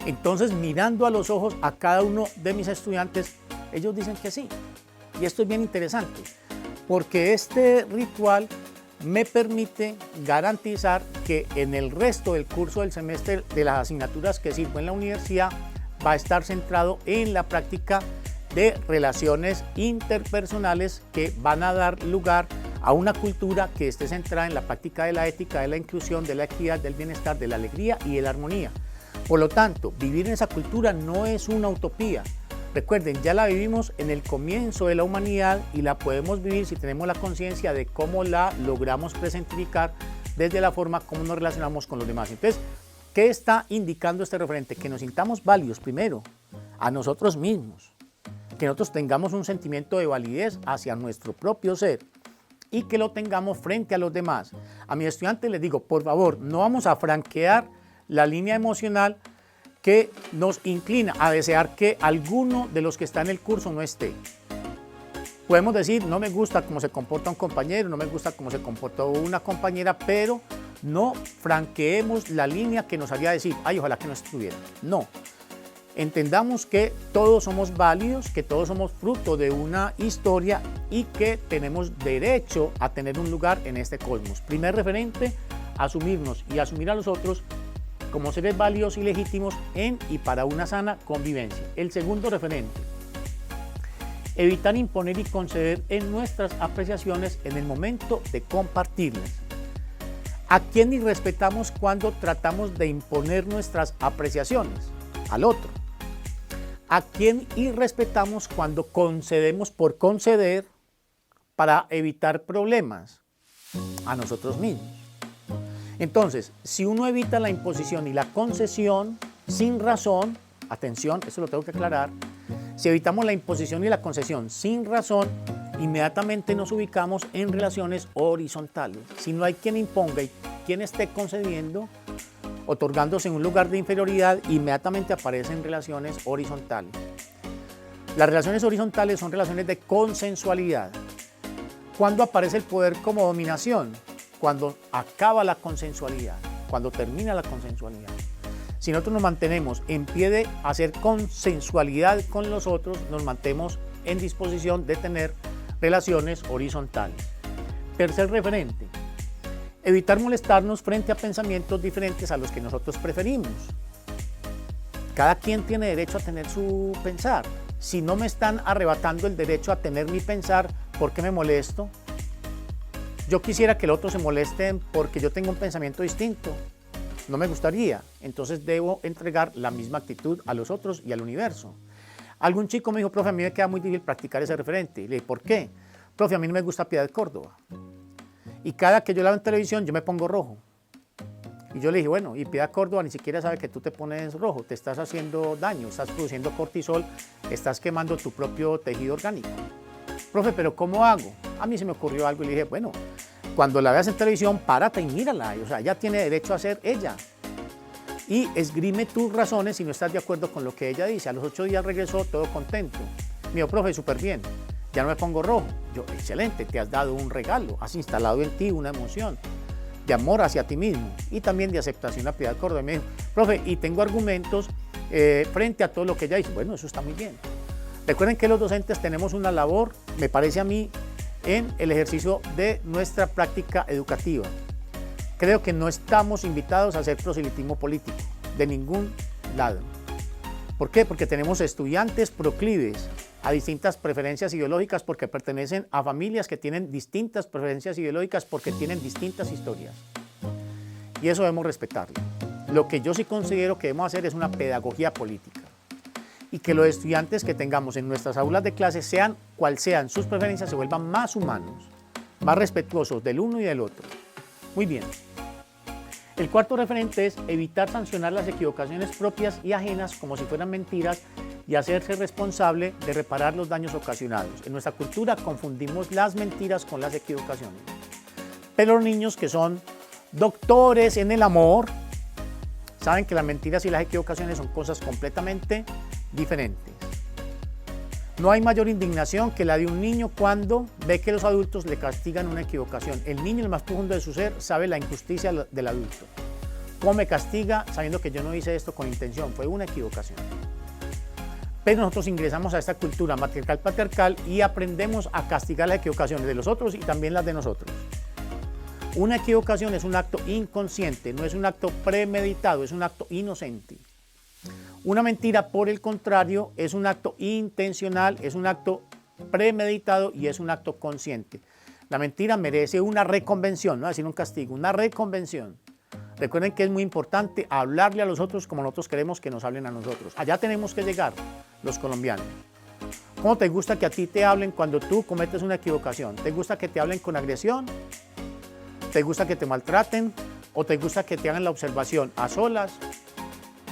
Entonces, mirando a los ojos a cada uno de mis estudiantes, ellos dicen que sí. Y esto es bien interesante, porque este ritual me permite garantizar que en el resto del curso del semestre de las asignaturas que sirvo en la universidad va a estar centrado en la práctica de relaciones interpersonales que van a dar lugar a una cultura que esté centrada en la práctica de la ética, de la inclusión, de la equidad, del bienestar, de la alegría y de la armonía. Por lo tanto, vivir en esa cultura no es una utopía. Recuerden, ya la vivimos en el comienzo de la humanidad y la podemos vivir si tenemos la conciencia de cómo la logramos presentificar desde la forma como nos relacionamos con los demás. Entonces, ¿qué está indicando este referente? Que nos sintamos válidos primero a nosotros mismos, que nosotros tengamos un sentimiento de validez hacia nuestro propio ser y que lo tengamos frente a los demás. A mis estudiantes les digo, por favor, no vamos a franquear la línea emocional que nos inclina a desear que alguno de los que está en el curso no esté. Podemos decir, no me gusta cómo se comporta un compañero, no me gusta cómo se comportó una compañera, pero no franqueemos la línea que nos haría decir, ay, ojalá que no estuviera. No. Entendamos que todos somos válidos, que todos somos fruto de una historia y que tenemos derecho a tener un lugar en este cosmos. Primer referente, asumirnos y asumir a los otros como seres válidos y legítimos en y para una sana convivencia. El segundo referente, evitar imponer y conceder en nuestras apreciaciones en el momento de compartirlas. ¿A quién irrespetamos cuando tratamos de imponer nuestras apreciaciones? Al otro. ¿A quién irrespetamos cuando concedemos por conceder para evitar problemas? A nosotros mismos. Entonces, si uno evita la imposición y la concesión sin razón, atención, eso lo tengo que aclarar, si evitamos la imposición y la concesión sin razón, inmediatamente nos ubicamos en relaciones horizontales. Si no hay quien imponga y quien esté concediendo, otorgándose un lugar de inferioridad, inmediatamente aparecen relaciones horizontales. Las relaciones horizontales son relaciones de consensualidad. ¿Cuándo aparece el poder como dominación? Cuando acaba la consensualidad, cuando termina la consensualidad. Si nosotros nos mantenemos en pie de hacer consensualidad con los otros, nos mantenemos en disposición de tener relaciones horizontales. Tercer referente, evitar molestarnos frente a pensamientos diferentes a los que nosotros preferimos. Cada quien tiene derecho a tener su pensar. Si no me están arrebatando el derecho a tener mi pensar, ¿por qué me molesto? Yo quisiera que el otro se moleste porque yo tengo un pensamiento distinto. No me gustaría. Entonces debo entregar la misma actitud a los otros y al universo. Algún chico me dijo, profe, a mí me queda muy difícil practicar ese referente. Y le dije, ¿por qué? Profe, a mí no me gusta Piedad Córdoba. Y cada que yo la veo en televisión, yo me pongo rojo. Y yo le dije, bueno, y Piedad Córdoba ni siquiera sabe que tú te pones rojo, te estás haciendo daño, estás produciendo cortisol, estás quemando tu propio tejido orgánico. Profe, ¿pero cómo hago? A mí se me ocurrió algo y le dije, bueno, cuando la veas en televisión, párate y mírala. O sea, ella tiene derecho a ser ella. Y esgrime tus razones si no estás de acuerdo con lo que ella dice. A los 8 días regresó todo contento. Me dijo, profe, súper bien, ya no me pongo rojo. Yo, excelente, te has dado un regalo, has instalado en ti una emoción de amor hacia ti mismo y también de aceptación a Piedad Córdoba. Me dijo, profe, y tengo argumentos frente a todo lo que ella dice. Bueno, eso está muy bien. Recuerden que los docentes tenemos una labor, me parece a mí, en el ejercicio de nuestra práctica educativa. Creo que no estamos invitados a hacer proselitismo político, de ningún lado. ¿Por qué? Porque tenemos estudiantes proclives a distintas preferencias ideológicas porque pertenecen a familias que tienen distintas preferencias ideológicas porque tienen distintas historias. Y eso debemos respetarlo. Lo que yo sí considero que debemos hacer es una pedagogía política. Y que los estudiantes que tengamos en nuestras aulas de clase, sean cual sean sus preferencias, se vuelvan más humanos, más respetuosos del uno y del otro. Muy bien. El cuarto referente es evitar sancionar las equivocaciones propias y ajenas como si fueran mentiras y hacerse responsable de reparar los daños ocasionados. En nuestra cultura confundimos las mentiras con las equivocaciones. Pero los niños que son doctores en el amor saben que las mentiras y las equivocaciones son cosas completamente diferentes. No hay mayor indignación que la de un niño cuando ve que los adultos le castigan una equivocación. El niño, en el más profundo de su ser, sabe la injusticia del adulto. ¿Cómo me castiga sabiendo que yo no hice esto con intención? Fue una equivocación. Pero nosotros ingresamos a esta cultura matriarcal-patriarcal y aprendemos a castigar las equivocaciones de los otros y también las de nosotros. Una equivocación es un acto inconsciente, no es un acto premeditado, es un acto inocente. Una mentira, por el contrario, es un acto intencional, es un acto premeditado y es un acto consciente. La mentira merece una reconvención, no decir un castigo, una reconvención. Recuerden que es muy importante hablarle a los otros como nosotros queremos que nos hablen a nosotros. Allá tenemos que llegar los colombianos. ¿Cómo te gusta que a ti te hablen cuando tú cometes una equivocación? ¿Te gusta que te hablen con agresión? ¿Te gusta que te maltraten? ¿O te gusta que te hagan la observación a solas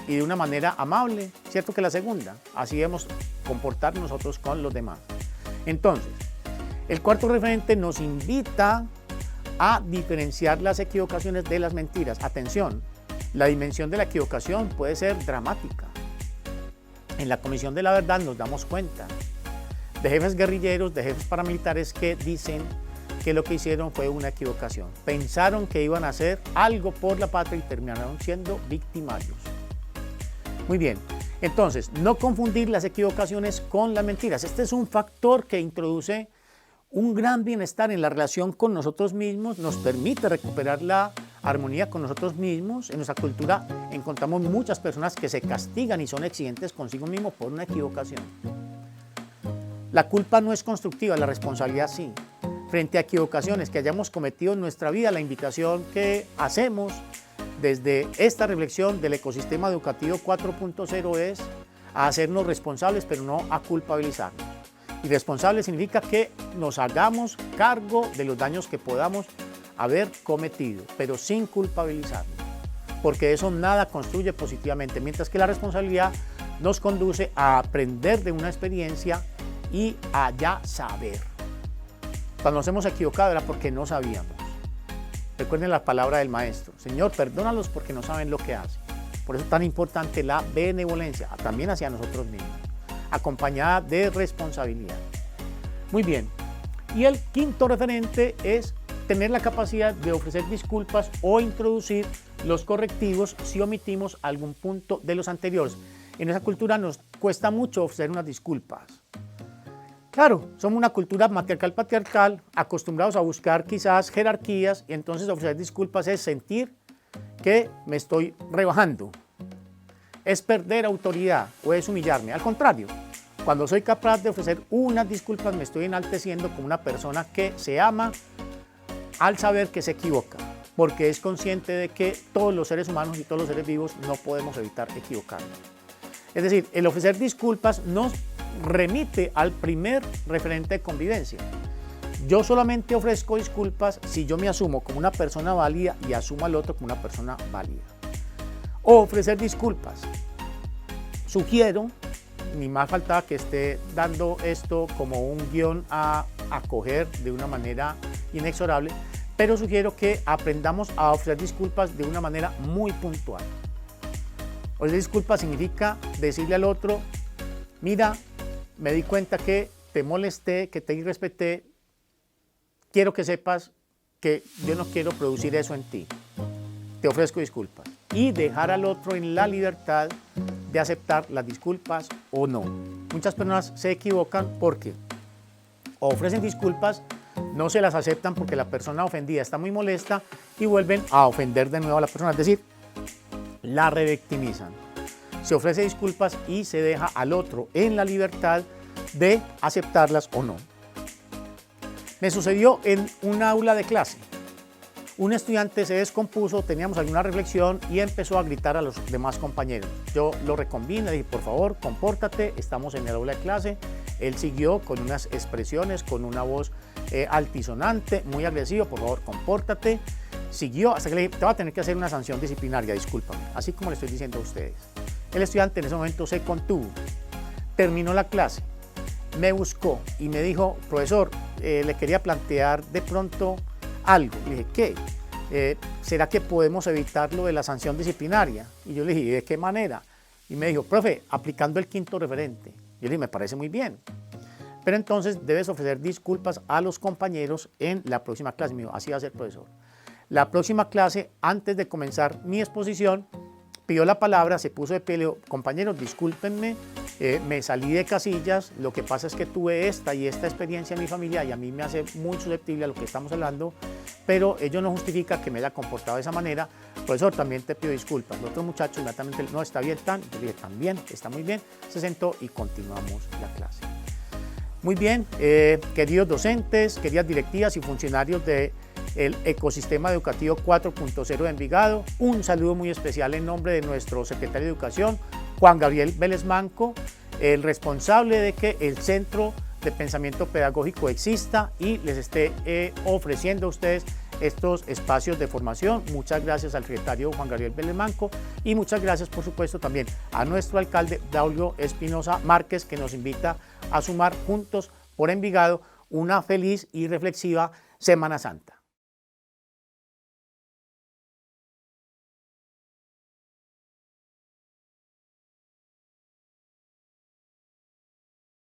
y de una manera amable? Cierto que la segunda. Así debemos comportar nosotros con los demás. Entonces, el cuarto referente nos invita a diferenciar las equivocaciones de las mentiras. Atención, la dimensión de la equivocación puede ser dramática. En la Comisión de la Verdad nos damos cuenta de jefes guerrilleros, de jefes paramilitares que dicen que lo que hicieron fue una equivocación. Pensaron que iban a hacer algo por la patria y terminaron siendo victimarios. Muy bien, entonces, no confundir las equivocaciones con las mentiras. Este es un factor que introduce un gran bienestar en la relación con nosotros mismos, nos permite recuperar la armonía con nosotros mismos. En nuestra cultura encontramos muchas personas que se castigan y son exigentes consigo mismos por una equivocación. La culpa no es constructiva, la responsabilidad sí. Frente a equivocaciones que hayamos cometido en nuestra vida, la invitación que hacemos desde esta reflexión del ecosistema educativo 4.0 es a hacernos responsables, pero no a culpabilizarnos. Y responsable significa que nos hagamos cargo de los daños que podamos haber cometido, pero sin culpabilizarnos, porque eso nada construye positivamente, mientras que la responsabilidad nos conduce a aprender de una experiencia y a ya saber. Cuando nos hemos equivocado era porque no sabíamos. Recuerden la palabra del maestro: Señor, perdónalos porque no saben lo que hacen. Por eso es tan importante la benevolencia, también hacia nosotros mismos, acompañada de responsabilidad. Muy bien. Y el quinto referente es tener la capacidad de ofrecer disculpas o introducir los correctivos si omitimos algún punto de los anteriores. En esa cultura nos cuesta mucho ofrecer unas disculpas. Claro, somos una cultura matriarcal-patriarcal, acostumbrados a buscar quizás jerarquías, y entonces ofrecer disculpas es sentir que me estoy rebajando. ¿Es perder autoridad o es humillarme? Al contrario, cuando soy capaz de ofrecer unas disculpas me estoy enalteciendo como una persona que se ama al saber que se equivoca, porque es consciente de que todos los seres humanos y todos los seres vivos no podemos evitar equivocarnos. Es decir, el ofrecer disculpas nos remite al primer referente de convivencia. Yo solamente ofrezco disculpas si yo me asumo como una persona válida y asumo al otro como una persona válida. O ofrecer disculpas. Sugiero, ni más faltaba que esté dando esto como un guión a acoger de una manera inexorable, pero sugiero que aprendamos a ofrecer disculpas de una manera muy puntual. Ofrecer disculpas significa decirle al otro, mira, me di cuenta que te molesté, que te irrespeté, quiero que sepas que yo no quiero producir eso en ti, te ofrezco disculpas. Y dejar al otro en la libertad de aceptar las disculpas o no. Muchas personas se equivocan porque ofrecen disculpas, no se las aceptan porque la persona ofendida está muy molesta y vuelven a ofender de nuevo a la persona, es decir, la revictimizan. Se ofrece disculpas y se deja al otro en la libertad de aceptarlas o no. Me sucedió en un aula de clase. Un estudiante se descompuso, teníamos alguna reflexión y empezó a gritar a los demás compañeros. Yo lo reconvine, le dije, por favor, compórtate, estamos en el aula de clase. Él siguió con unas expresiones, con una voz altisonante, muy agresivo, por favor, compórtate. Siguió hasta que le dije, te va a tener que hacer una sanción disciplinaria, discúlpame, así como le estoy diciendo a ustedes. El estudiante en ese momento se contuvo, terminó la clase, me buscó y me dijo, profesor, le quería plantear de pronto algo. Le dije, ¿qué? ¿Será que podemos evitar lo de la sanción disciplinaria? Y yo le dije, ¿de qué manera? Y me dijo, profe, aplicando el quinto referente. Yo le dije, me parece muy bien. Pero entonces debes ofrecer disculpas a los compañeros en la próxima clase. Me dijo, así va a ser, profesor. La próxima clase, antes de comenzar mi exposición, pidió la palabra, se puso de pie, le dijo, compañeros, discúlpenme, me salí de casillas, lo que pasa es que tuve esta y esta experiencia en mi familia y a mí me hace muy susceptible a lo que estamos hablando, pero ello no justifica que me haya comportado de esa manera. Profesor, también te pido disculpas. El otro muchacho inmediatamente, no, está bien, yo le dije, también, está muy bien, se sentó y continuamos la clase. Muy bien, queridos docentes, queridas directivas y funcionarios del ecosistema educativo 4.0 de Envigado, un saludo muy especial en nombre de nuestro secretario de Educación, Juan Gabriel Vélez Manco, el responsable de que el Centro de Pensamiento Pedagógico exista y les esté ofreciendo a ustedes estos espacios de formación. Muchas gracias al secretario Juan Gabriel Vélez Manco y muchas gracias, por supuesto, también a nuestro alcalde Daulio Espinosa Márquez, que nos invita a sumar juntos por Envigado una feliz y reflexiva Semana Santa.